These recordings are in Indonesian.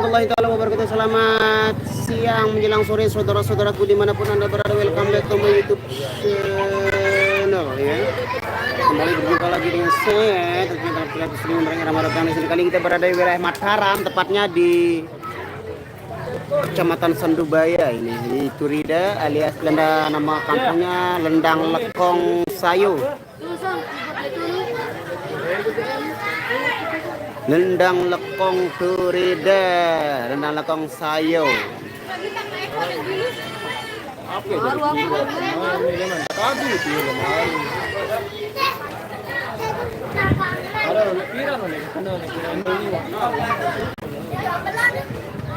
warahmatullahi taala wabarakatuh. Selamat siang menjelang sore saudara-saudaraku dimanapun anda berada. Welcome back to my YouTube channel ya. Kembali berjumpa lagi dengan saya ternyata dalam Muslim Mereka Ramadan. Di sini kali kita berada di wilayah Mataram, tepatnya di Kecamatan Sandubaya ini di Turida alias nama kampungnya Lendang Lekong Sayo. Lendang Lekong Turida, Lendang Lekong Sayo.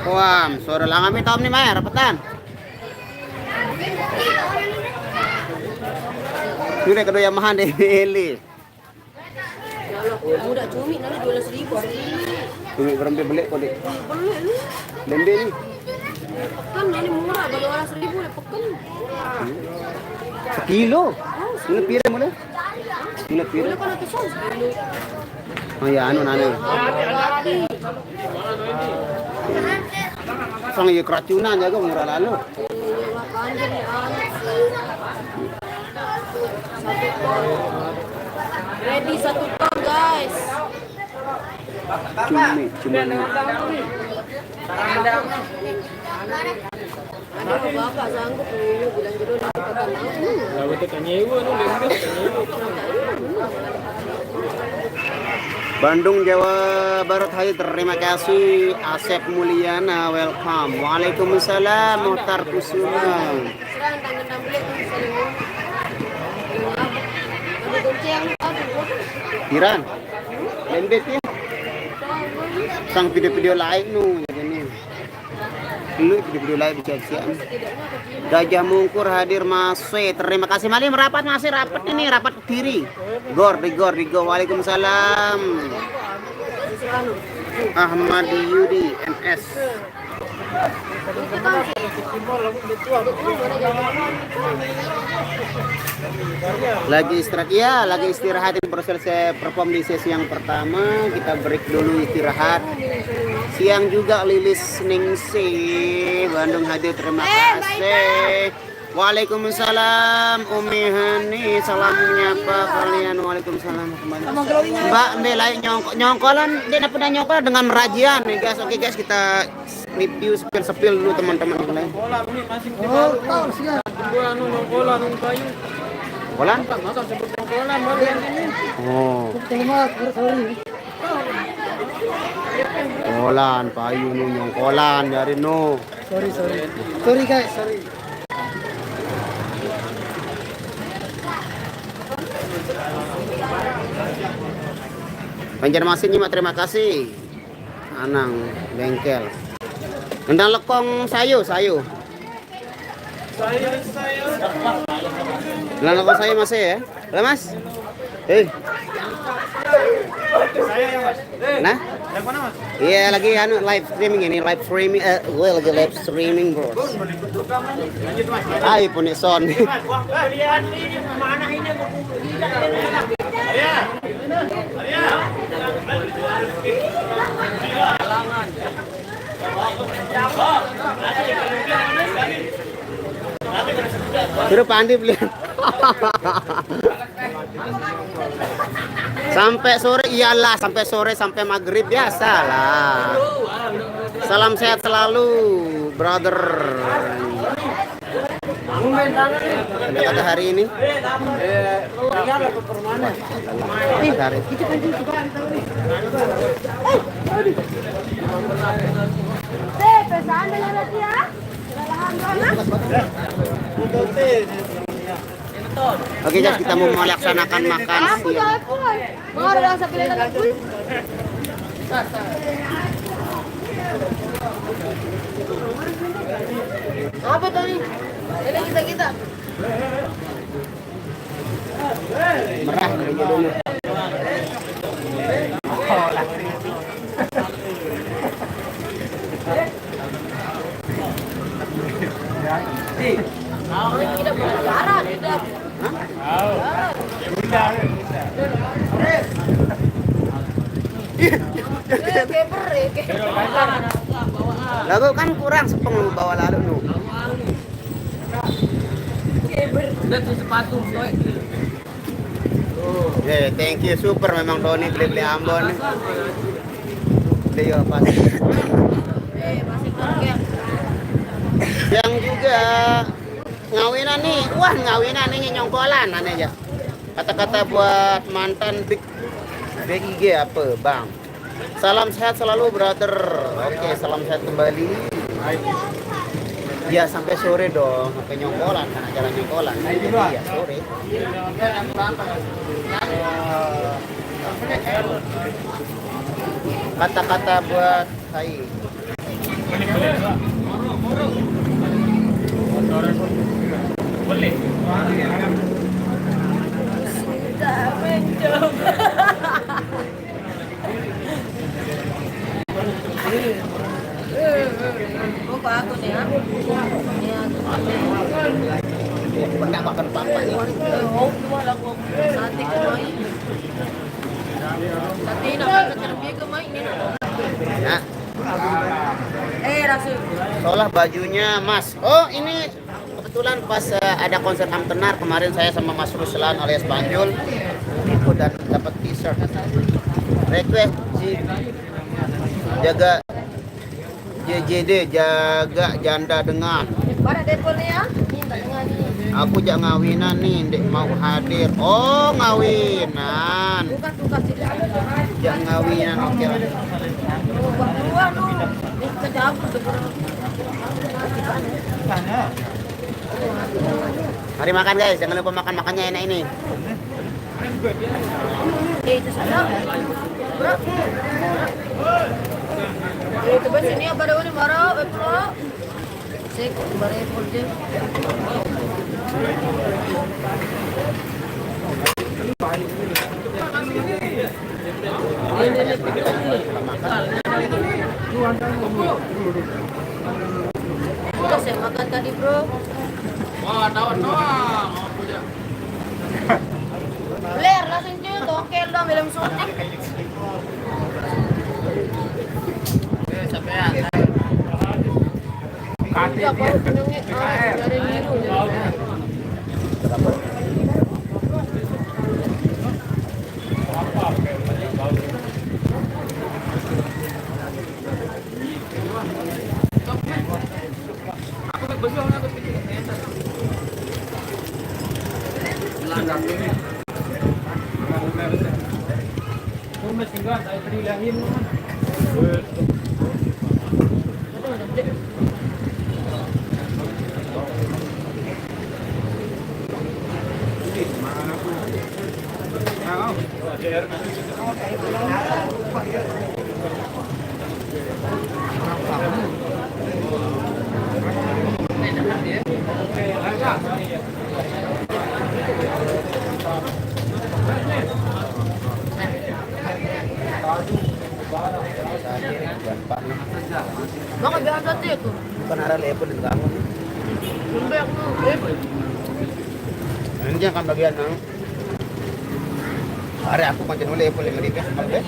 Wah, suara lang kami taom ni Maya, rapatan. Sudah kedua Yamaha deh, Eli. Mudah cumi nanti 12.000. Cumi berapa beli kok dek? Lembe ni. Pekan ini murah, beli orang 1.000 le pekan. Sekilo. Ini pira mo le? Ini pira. Boleh kalau kesal sekilo. Oh ya, anu. Sang iya keracunan jaga murah lalu. Makanya nih anak. Ready 1 ton guys. Cumi. Ada bapak sanggup bilang gitu nak pekan. Lah betul kanyewa tu lembe. Bandung, Jawa Barat. Hai, terima kasih Asep Mulyana, welcome. Waalaikumsalam Muhtar Kusuma. Serang tangan beli saling. Ada gonceng Iran. Lembet ya. Sang video-video lain nu ini. Lu video-video lain dicek-cek. Gajah Mungkur hadir masih. Terima kasih Mali merapat masih rapat ini, rapat diri. Gor. Waalaikumsalam. Ahmad Yudi NS. Lagi istirahat ini baru selesai perform di sesi yang pertama. Kita break dulu istirahat. Siang juga Lilis Ningsi Bandung hadir, terima kasih. Waalaikumsalam Umi Hani, salamnya apa kalian? Waalaikumsalam. Mbak Mbelai nyongkolan dia pernah nyongkol dengan merajian nih guys. Oke guys, kita review spill dulu teman-teman yang lain. Bola ni masih tahu siap. Bola bola kayu. Bolan? Masa sebut bola baru ini. Oh. Bolan payu nu nyongkolan dari nu. Sorry guys, sorry. Banjarmasin nyimak, terima kasih. Anang bengkel. Lendang Lekong Sayo. Lendang Lekong Sayo masih ya? Lah Mas. Saya yang Mas. Nah? Yang mana Mas? Iya lagi live streaming ini, gue lagi live streaming bro. Lanjut Mas. Ay punya son. Mas, wah, lihat ini mana ini Suruh Pandi beli. Sampai sore iyalah, sampai maghrib biasalah. Salam sehat selalu, brother. Kata hari ini. Hari. Oke guys, kita mau melaksanakan makan siang. Apa tadi? Ini kita. Merah aja dulu. Tidak berjalan, tidak. Keper, Lalu kan kurang sepeng lu bawa lalu nu. Lihat tuh sepatu, coy. Thank you super memang Doni beli Ambon. Beli apa? Masih kerja. Yang juga ngawinan nih, wah ngawinan nih nyongkolan aneh aja. Kata-kata buat mantan big IG apa bang? Salam sehat selalu brother. Oke, salam sehat kembali. Ya sampai sore dong, sampai nyongkolan kan acara nyongkolan. Jadi ya sore. Kata-kata buat Hai. Boleh. Sudah mencoba. Buka aku nih ya. Enggak makan apa-apa nih. Oh, wala ko. Sate ko mai. Sate na terbiak ke mai ni. Ya. Rasul. Soalnya bajunya Mas. Oh ini kebetulan pas ada konser Amtenar kemarin saya sama Mas Ruslan alias Banjul ikut dan dapat t-shirt. Request si jaga JJD jaga janda dengan. Para depol ya. Minta dengan ni. Aku jak ngawinan nih, dek mau hadir. Oh ngawinan. Bukan tugas tidak. Jak ngawinan oke lah. Keluar lu. Ini kejauh sebenarnya. Mari makan guys, jangan lupa makan-makannya enak ini. Itu salah. Bro. Itu bas ini apa dah ni marah, bro. Sek bare polje. Sudah saya makan tadi bro. Wah, tawar. Blair langsung cuy, tokel dong film syuting. Sampean. Tidak baru penyungit. Dari biru. Maka biasa satu itu. Bukan arah lepon itu kamu. Lembek tu. Ini yang kan bagian nang. Hari aku macam boleh lepon yang lebih sama deh.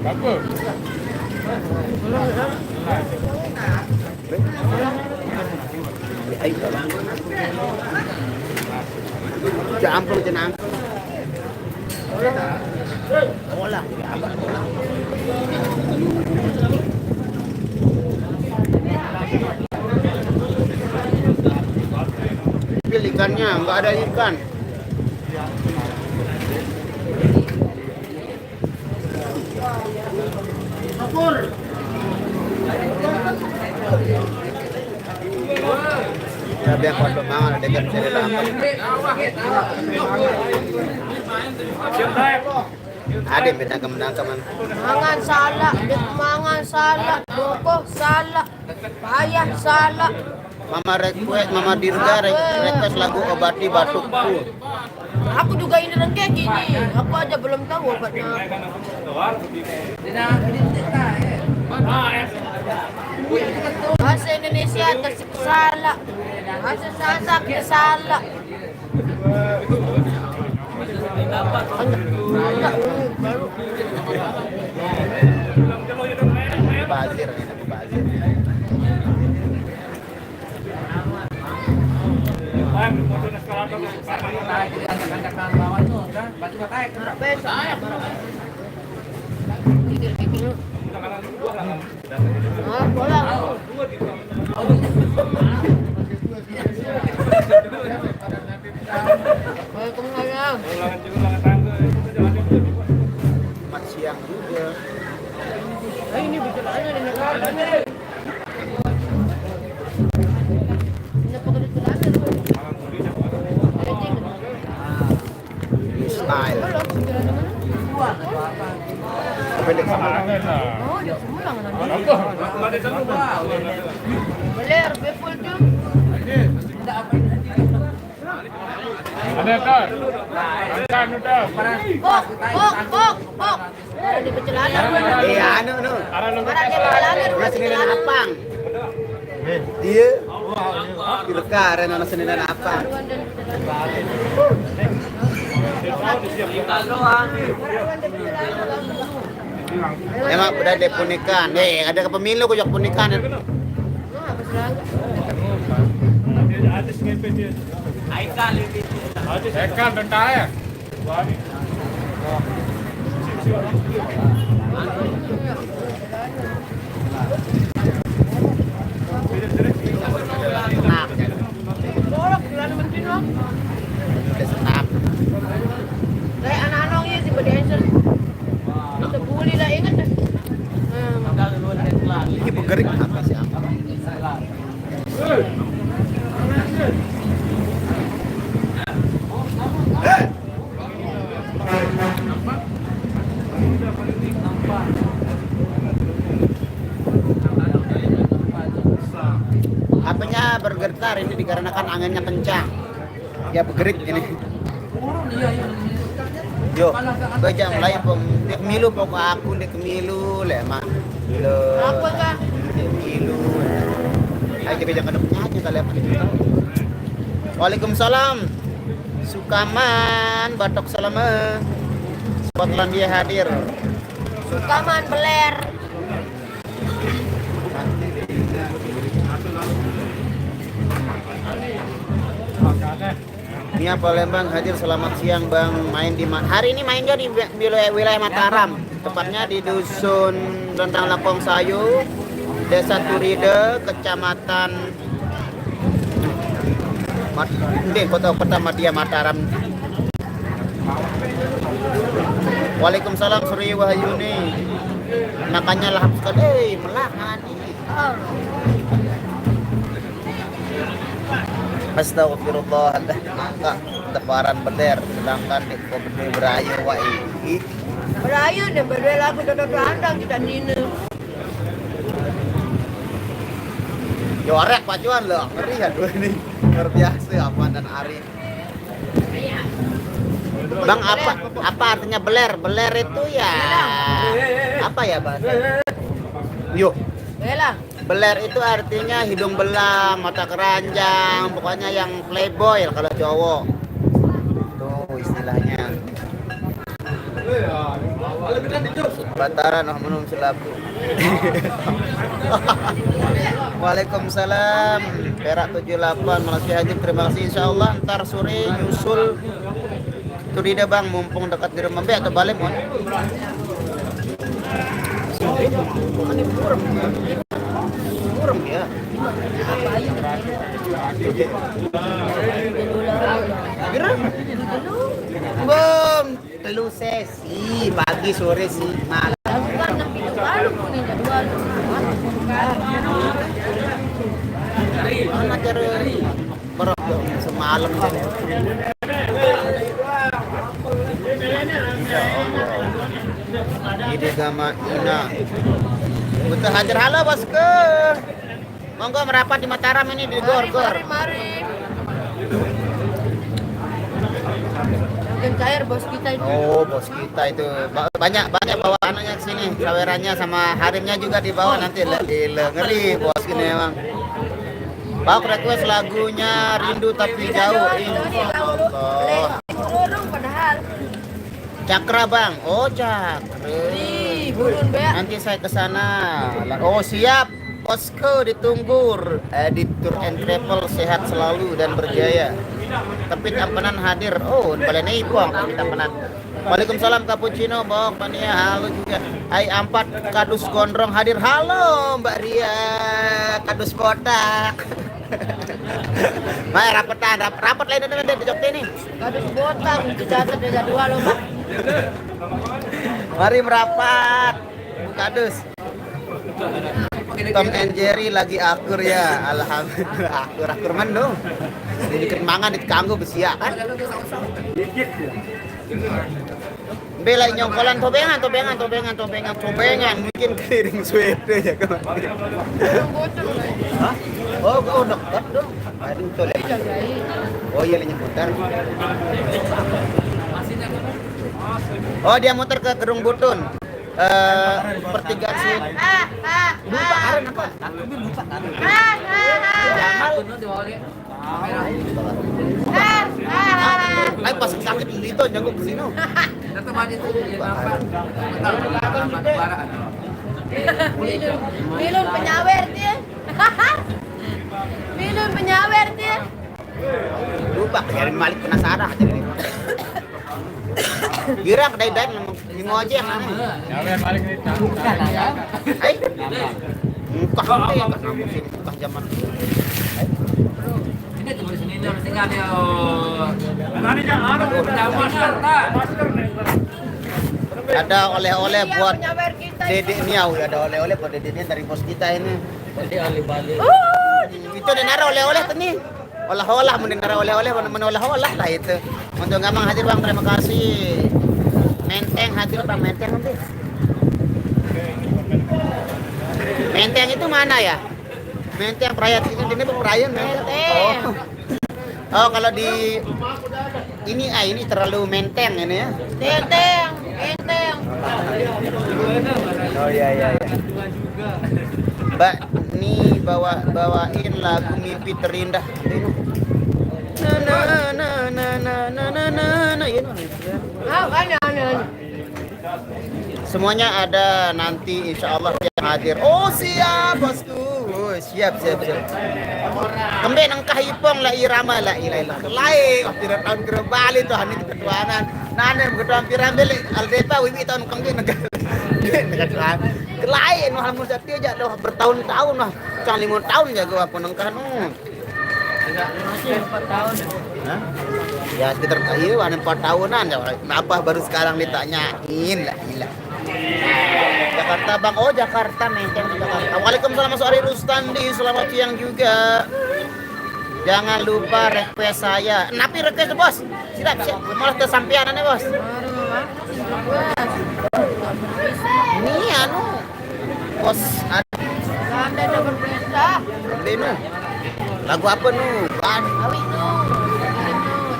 Apa? Campur jenang. Olah, pilih ikannya, nggak ada ikan. Sabi ang kondo mga nadagan sila lamang. Ada pinagam-nagam man. Mangan sala, mangan sala, buko sala, payah sala. Mama request, Mama Dirga request lagu obati batukku. Aku juga ini dan kayak gini. Aku aja belum tahu obatnya. atas salah. Atas sasak salah. Bazir ini bazir. Ah, bola. Waalaikumsalam. Mat siang juga. Ini bicaranya di negara. Style. Pendek sama. Oh, dia semulang nanti. Beler, bepul tu. Ada kan? Kan udah. Pok. Di perjalanan. Iya, anu. Para dia perjalanan. Nasi dan apang. Iya. Direkar yang nasi dan apang. Emang udah deh punikan. Ada ke pemilu kok punikan. Kan tentara ya? Senap. Udah senap. Kayak anak-anak ini si berdancer. Kita bully lah ingat dah. Ini pegerik apa sih? Apanya bergetar ini dikarenakan anginnya kencang. Ya bergerik ini. Yo, baca mulai di kemilu pokok aku di kemilu lemah. Apa kah? Di kemilu. Ayo kita jangan depannya kali apa itu. Waalaikumsalam. Sukaman, Batok Salama. Skotlandia hadir. Sukaman beler. Nia Palembang hadir, selamat siang Bang. Main di hari ini mainnya di wilayah Mataram, tepatnya di dusun Rentang Lakong Sayu, Desa Turide, Kecamatan Kota Madia Mataram. Waalaikumsalam Suri Wahyuni. Makanya lahap sekali, melahan ini. Astagfirullah, teparan beler, sedangkan di Kobe berayu wai. Berayu dan berdua lagu dodot andang kita nina. Jorek pacuan loh, ngeri ya dua ini. Luar biasa apa dan Ari. Bang, apa artinya beler? Beler itu ya apa ya bahasa? Yuk. Bela. Beler itu artinya hidung belang, mata keranjang, pokoknya yang playboy kalau cowok. Tuh istilahnya. Bataran menung selabu. Waalaikumsalam. Perak 78 Malaysia Haji, terima kasih. Insyaallah ntar sore nyusul Turida Bang, mumpung dekat di rumah atau balik mon. Burem ya. Bom, telu sesi pagi sore sih malam. Bukan tapi baru pun ini jadwal. Mana cara berok semalam deh. Ide Gama Ina. Betul hadir, halo bosku. Monggo merapat di Mataram ini di Gor-Gor. Mari. Yang cair bos kita itu. Oh, bos kita itu banyak bawa anaknya ke sini, sawerannya sama harimnya juga dibawa nanti ngeri bos ini emang. Pak request lagunya Rindu Tapi Jauh. Insyaallah. Burung padahal. Cakra Bang. Oh, Cakra. Ih, burung be. Nanti saya ke sana. Oh, siap. Posko ditunggu. Editor and Travel sehat selalu dan berjaya. Tepit Ampenan hadir. Oh, balai Ipong Tepit Ampenan. Waalaikumsalam Cappuccino, Bok Mania, halo juga. Hai Ampat Kadus Gondrong hadir. Halo Mbak Ria, Kadus Botak. Mari rapat lain dengan di Jogja nih. Kadus botak, dicatat ada 2 loh, Pak. Mari merapat. Kadus. Tom and Jerry lagi akur ya. Alhamdulillah akur man dong. Dibikin mangan ditangguh besia kan. Bela nyongkolan tobengan. Mungkin keliling Sweden ya kemarin. Hah? Oh, dekat dong. Aduh, tuh lihat. Oh iya lagi putar. Oh dia muter ke Gedung Butun. Pertigaan sih. Lupa karen apa? Aku lupa karen. Ay pas sakit dito jago ke sini. Milun penyawer dia. Milun penyawer dia. Lupa kirim balik penasaran jadi. Girang dai di aja yang aneh. Jangan balik nih. Hai. Muka nanti ya kamu sini muka zaman. Ini tuh sini harus tinggal ya. Nanti jangan ada oleh-oleh buat Penyawer kita. Dede Niau, ada oleh-oleh buat Dede Niau dari bos kita ini. Jadi alih-balik. Itu ada nara oleh-oleh tuh nih. Olah-olah mendengar oleh-oleh olah-olah lah itu. Untuk Gamang hadir Bang, terima kasih. Menteng hadir Bang, Menteng nanti. Menteng itu mana ya? Menteng perayaan ini perayaan Menteng. Oh, kalau di ini terlalu menteng ini ya. Enteng. Oh iya. Mbak, nih bawain lagu Mimpi Terindah. Aneh. Semuanya ada nanti insya Allah yang hadir. Oh siap bosku. Oh, siap. Kemben engkah ipong la irama la ilaha lai. Tidak tahun ke Bali tuh hani ketuanan. Nanem ketuaan pirambil aldepa wiwi tahun kemben negara. Lain mah mun satya aja dah bertahun-tahun lah. Cang 5 tahun jago aku nengkah nu. 4 tahun. Hah? Ya sekitar iya 4 tahunan ya. Kenapa baru sekarang ditanyain lah gila. Jakarta Bang, oh Jakarta Menteng Jakarta. Waalaikumsalam Mas Ari Rustandi, selamat siang juga. Jangan lupa request saya. Napi request bos. Siap. Malah kesampian nih bos. Ini anu bos Anda udah berperintah. Benu. Lagu apa nu? Kan. Awi nu.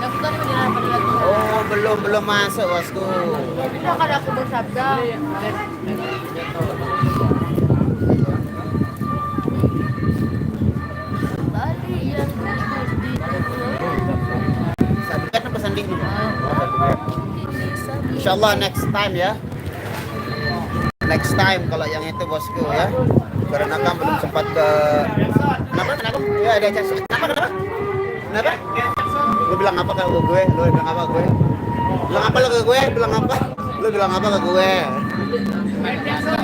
Daftar penyiaran lagu. Oh, belum masuk bosku. Tidak kan aku bersabda. Tadi yang Sabda apa sanding nu? Insyaallah next time ya. Next time kalau yang itu bosku ya. Karena kan belum sempat ke Kenapa? Ya ada casus. Kenapa? Lu bilang apa ke gue? Lu bilang apa gue? Bilang apa lu ke gue? Bilang apa? Lu bilang apa ke gue?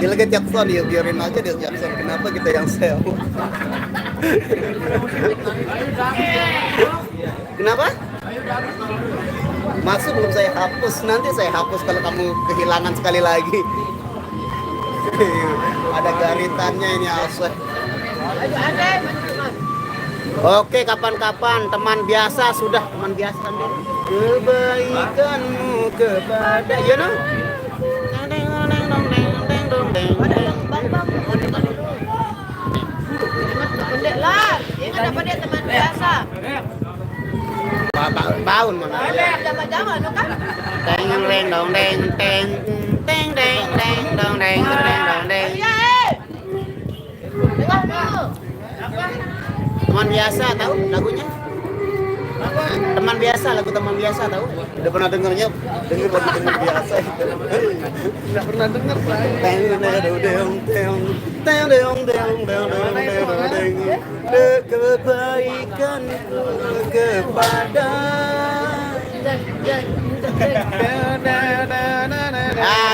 Dia lagi Jackson ya, biarin aja dia Jackson. Kenapa kita yang sel? Kenapa? Masuk belum saya hapus. Nanti saya hapus kalau kamu kehilangan sekali lagi. Ada garitannya ini Alseh. Oke, kapan-kapan teman biasa sudah teman biasa nih. Kebaikanmu kepada ya no. Pendek lah. Ingat apa dia teman biasa. Tahun mana? Jama-jama no kan? Teng reng dong deng teng teng deng deng dong deng deng dong deng. Dengar tu. Teman biasa tahu lagunya? Teman biasa, lagu teman biasa tahu? Udah pernah dengernya? Denger lagu teman biasa. Nggak pernah denger Pak. Kebaikanku kepada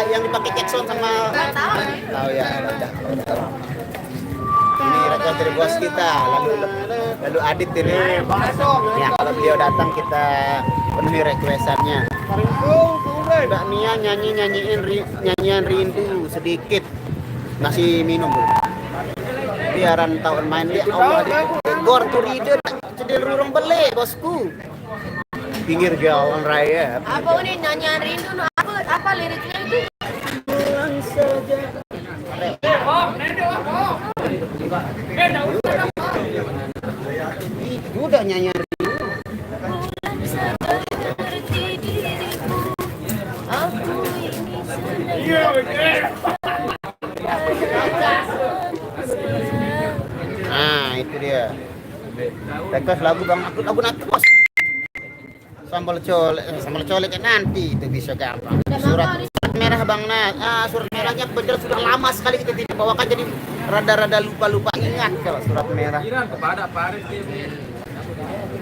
yang dipakai Jackson sama tahu ya. Ini rekan dari bos kita, lalu Adit ini. Ya, kalau beliau datang kita penuhi requestannya. Mbak Nia nyanyian rindu sedikit, ngasih minum dulu. Biaran tahun main dia Allah gor tuh ide cedil rurung beli bosku. Pinggir jalan raya. Apa ini nyanyian rindu? Apa liriknya itu? Pulang saja. Itu udah nyanyian rindu. Nah itu dia. Request lagu bang lagu nanti bos. Sambal colek nanti itu bisa gampang. Surat merah bang surat merahnya betul sudah lama sekali kita tidak bawakan jadi rada-rada lupa ingat kalau surat merah.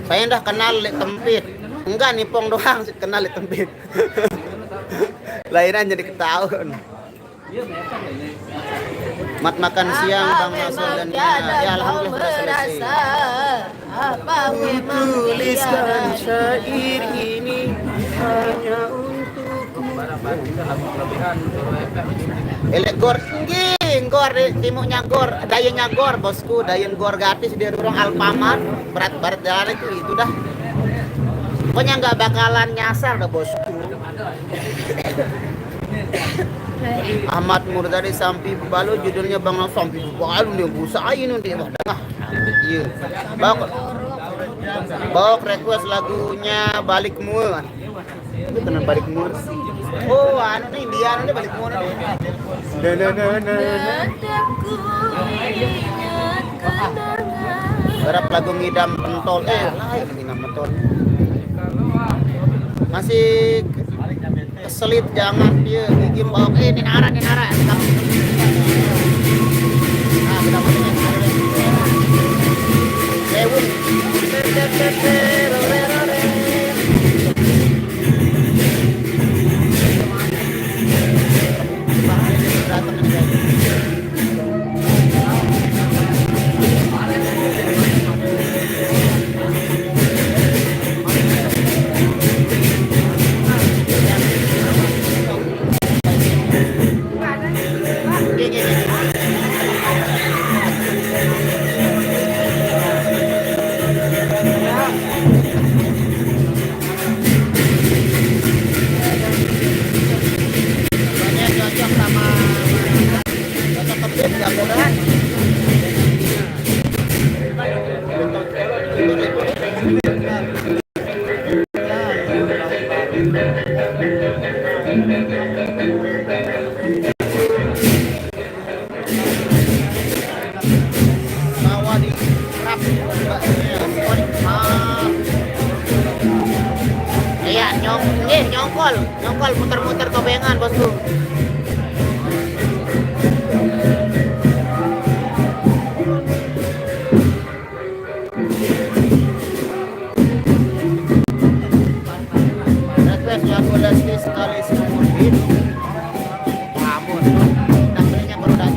Saya dah kenal Lek Tempit. Enggak nipong doang kenal Lek Tempit. Lahiran jadi ketahuan. Mat makan siang bang Nasir dan ya alhamdulillah sudah selesai. Apa memang Tuliskan syair ini hanya untukmu. Elek gor nggih, gor timuknya gor, dayanya gor bosku, dayen gor gratis dia dorong Alfamart, berat jalan itu dah. Pokoknya nggak bakalan nyasar dah bosku. Ahmad Murdadi Sampi Pebalu judulnya Bang Sampi Pebalu dia busain dia dah. Iya. Bawa request lagunya Balikmu. Itu kena Balikmu. Oh, anu nih Indian nih Balikmu nih. Berapa lagu ngidam pentol ngidam pentol. Masih keselit jangan dia gigi bawa ini nara nah benar-benar Lewung nyongkol muter-muter kobengan bosku. Request lagu Lesti sekali seumur hidup. Ampun, belinya baru datang.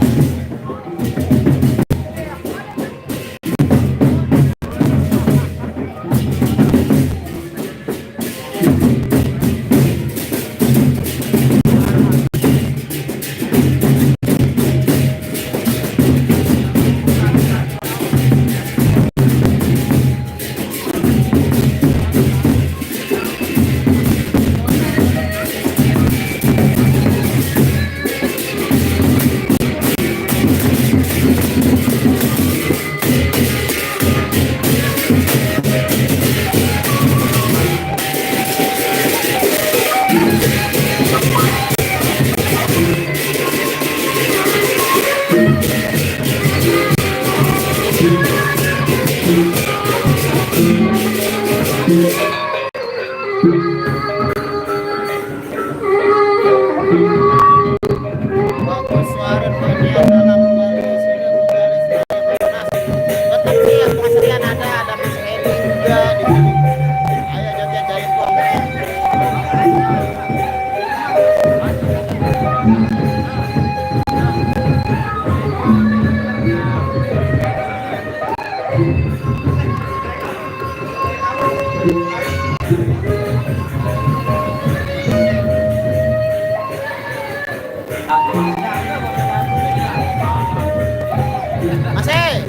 Masih.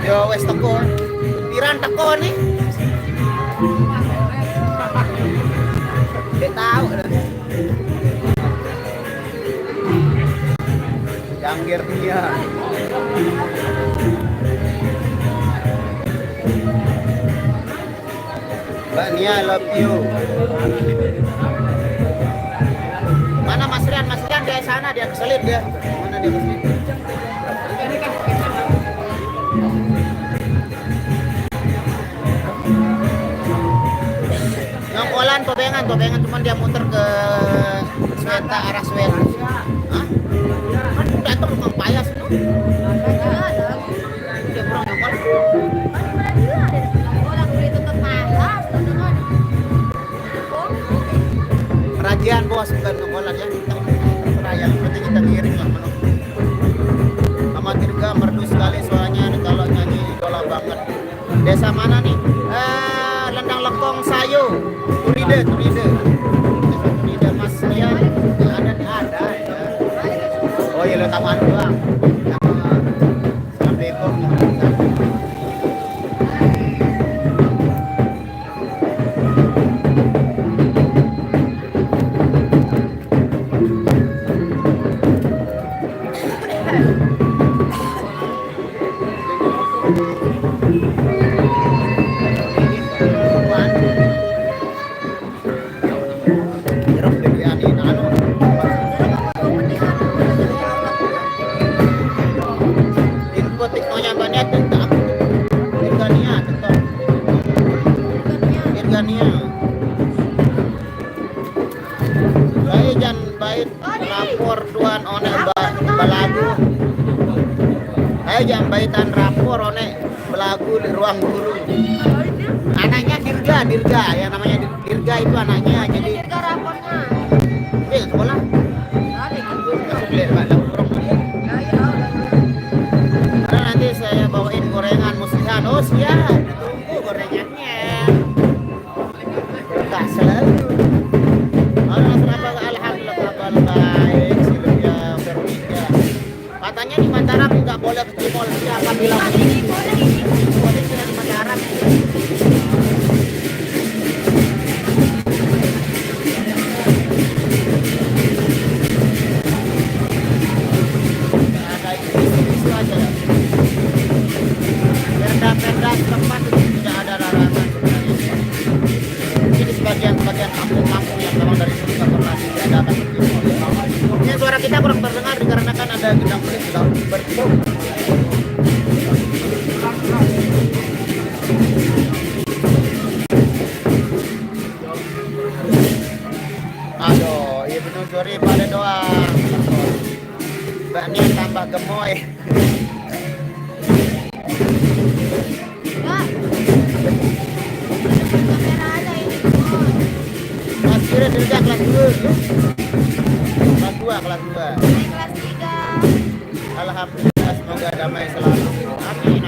Yo wes teko. Piran teko nih. Dia tahu dah. Janggir dia. Mbak Nia, I love you. Mana Mas Rian? Mas Rian dia sana, dia keselip dia. Mana dia keselip? Ngongkolan tobengan cuman dia muter ke Sweta, arah Sweta. Hah? Kan udah tuh Bang Payas itu. Dia kurang ngongkol. Kerajian bos, bukan ngongkolan ya. Terserah yang penting kita ngiring lah menurut. Sama Dirga merdu sekali soalnya kalau nyanyi idola banget. Desa mana nih? Lendang Lekong Sayo. Turide. Turide Mas ya. Ada ya. Oh iya lo taman doang. Assalamualaikum. Jam baitan rapor one belagu di ruang guru. Anaknya Dirga yang namanya Dirga itu anaknya jadi Dirga rapornya. Sekolah. Karena nanti saya bawain gorengan muslihan. Oh siap, ditunggu gorengannya. Tak selalu. Alhamdulillah kabar baik. Silvia Veronica. Katanya di Mataram nggak boleh ke mall. Siapa bilang ini? Boleh tidak di Mataram? Ada isu aja. Perda tempat itu tidak ada larangan sebenarnya. Ini sebagian kampung-kampung yang memang dari dulu nggak pernah diadakan begitu. Ini suara kita kurang terdengar dikarenakan ada gedang kulit sudah berkumpul. Aduh, iya benar sorry pada doang. Mbak Nia tambah gemoy. Mas Kira Dirga kelas 2. Kelas 2. Kelas 3. Alhamdulillah semoga damai selalu. Amin.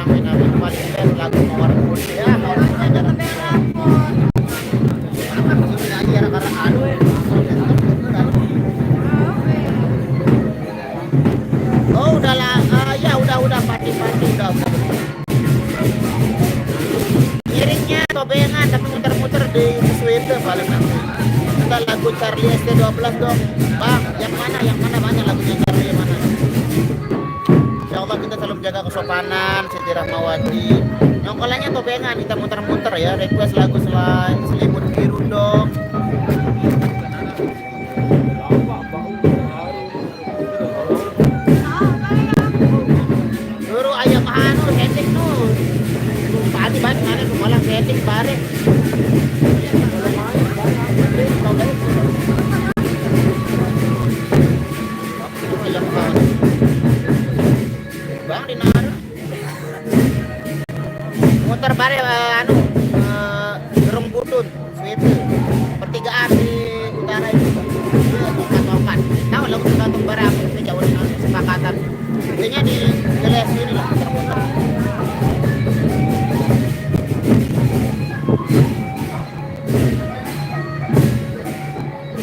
Paling best lagu Mawar Putih ya. Harusnya jangan Rapor. karena aduh. Oh udahlah, ya udah pati udah. Ngiringnya tobengan tapi muter-muter di Sweden paling nanti. Kita lagu Charlie ST12 dong. Bang, yang mana banyak lagunya Charlie mana? Ya Allah kita selalu menjaga kesopanan, Siti Rahmawati. Nyongkolannya tobengan, kita muter-muter ya. Request lagu selain Selimut Biru dong. Dulu ayam anu setting tuh. Padi mana tuh malah setting bareng. Bang di Nara muter bare Gerung Butut Switi pertigaan di utara itu tongkat tahu lagu tergantung bare apa itu jauh di sepakatan intinya di jelas ini lah muter-muter.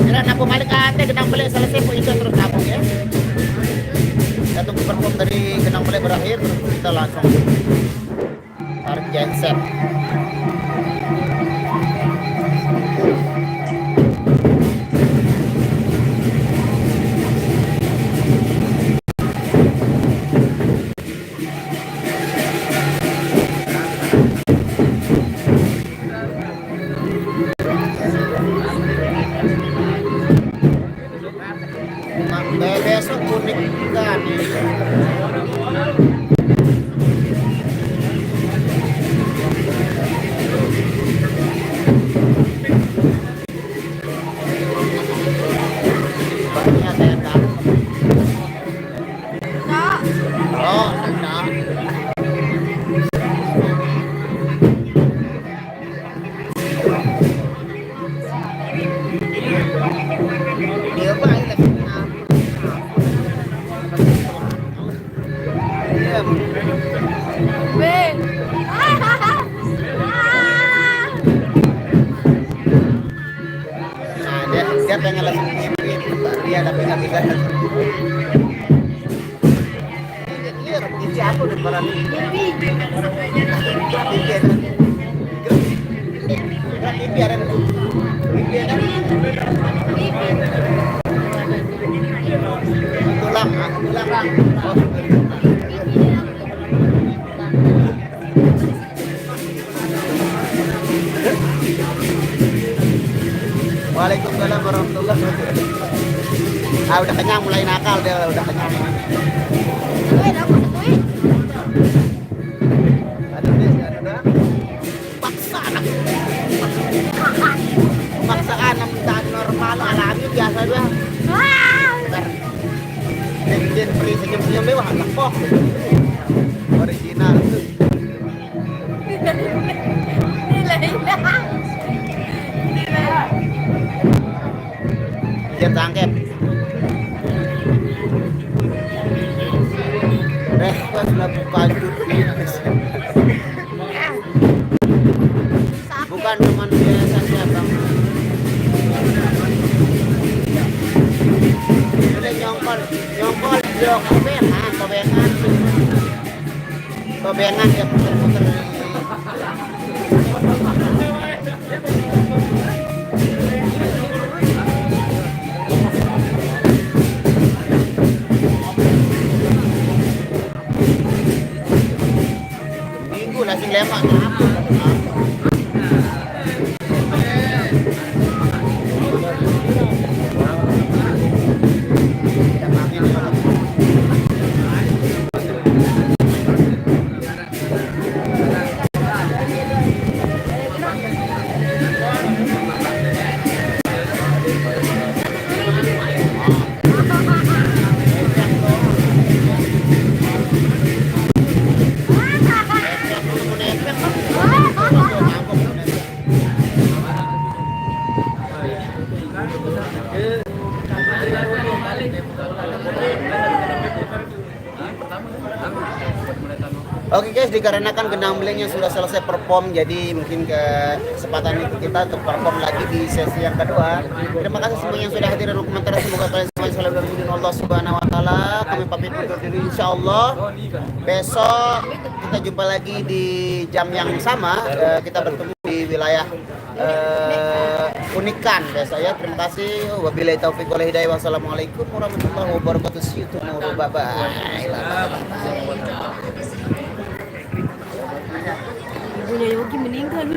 Kira aku balik ate gedang beli selesai pun itu terus tabung ya. Kita tunggu perform dari Genang Balai berakhir, kita langsung tarik genset. Besok unik kan. Banyak saya tahu. Oh, nah. Dia baik lagi. Ben. Nah, dia pengen langsung dia tapi nggak bisa. Iya, ini aku di peran ini. Waalaikumsalam warahmatullahi wabarakatuh. Ah, udah kenyang, mulai nakal dia, udah kenyang. Ben, aku satuin. Ada. Paksa anak. Paksa anak minta normal, alami biasa dia. Ntar dia beli senyum-senyum mewah, anak kok. Original. Dia tangkep. Request lagu baju bukan teman biasa siapa. Udah nyongkol blok kobengan dia puter-puter. Minggu langsung lemak. Oke guys, dikarenakan Genang Beleng yang sudah selesai perform, jadi mungkin kesempatan itu kita untuk perform lagi di sesi yang kedua. Terima kasih semua yang sudah hadir dan komentar. Semoga kalian semua selalu berlindung Allah Subhanahu Wa Taala. Kami pamit undur diri, insya Allah. Besok kita jumpa lagi di jam yang sama. Kita bertemu di wilayah Unikan besok ya. Terima kasih. Wabillahi taufiq wal hidayah. Wassalamualaikum warahmatullahi wabarakatuh. See you tomorrow. Bye bye. Ibunya Yogi meninggal.